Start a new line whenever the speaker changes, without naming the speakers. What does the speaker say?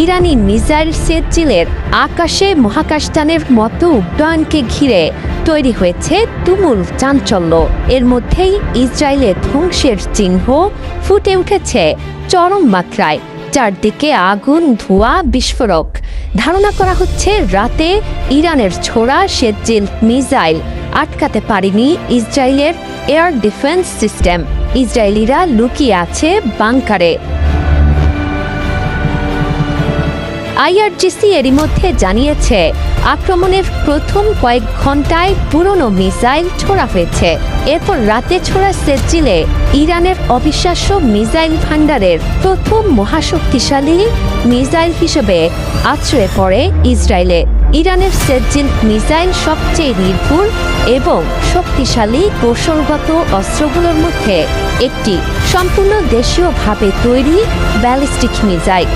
ইরানি missile সেজিলের আকাশে মহাকাশযানের মতো উড্ডয়নকে ঘিরে তৈরি হয়েছে তুমুল চাঞ্চল্য। এর মধ্যেই ইসরায়েলের ধ্বংসের চিহ্ন ফুটে উঠেছে চরম মাত্রায়। চারদিকে আগুন, ধোঁয়া, বিস্ফোরক। ধারণা করা হচ্ছে রাতে ইরানের ছোড়া সেজিল মিসাইল আটকাতে পারেনি ইসরায়েলের এয়ার ডিফেন্স সিস্টেম। ইসরায়েলিরা লুকিয়ে আছে বাংকারে। আইআরজিসি এরই মধ্যে জানিয়েছে আক্রমণের প্রথম কয়েক ঘন্টায় পুরনো মিসাইল ছোড়া হয়েছে। এরপর রাতে ছোড়া সেজিলে ইরানের অবিশ্বাস্য মিসাইল ভান্ডারের প্রথম মহাশক্তিশালী মিসাইল হিসেবে আশ্রয়ে পড়ে ইসরায়েলে। ইরানের সেজিল মিসাইল সবচেয়ে নির্ভুল এবং শক্তিশালী কৌশলগত অস্ত্রগুলোর মধ্যে একটি, সম্পূর্ণ দেশীয়ভাবে তৈরি ব্যালিস্টিক মিসাইল।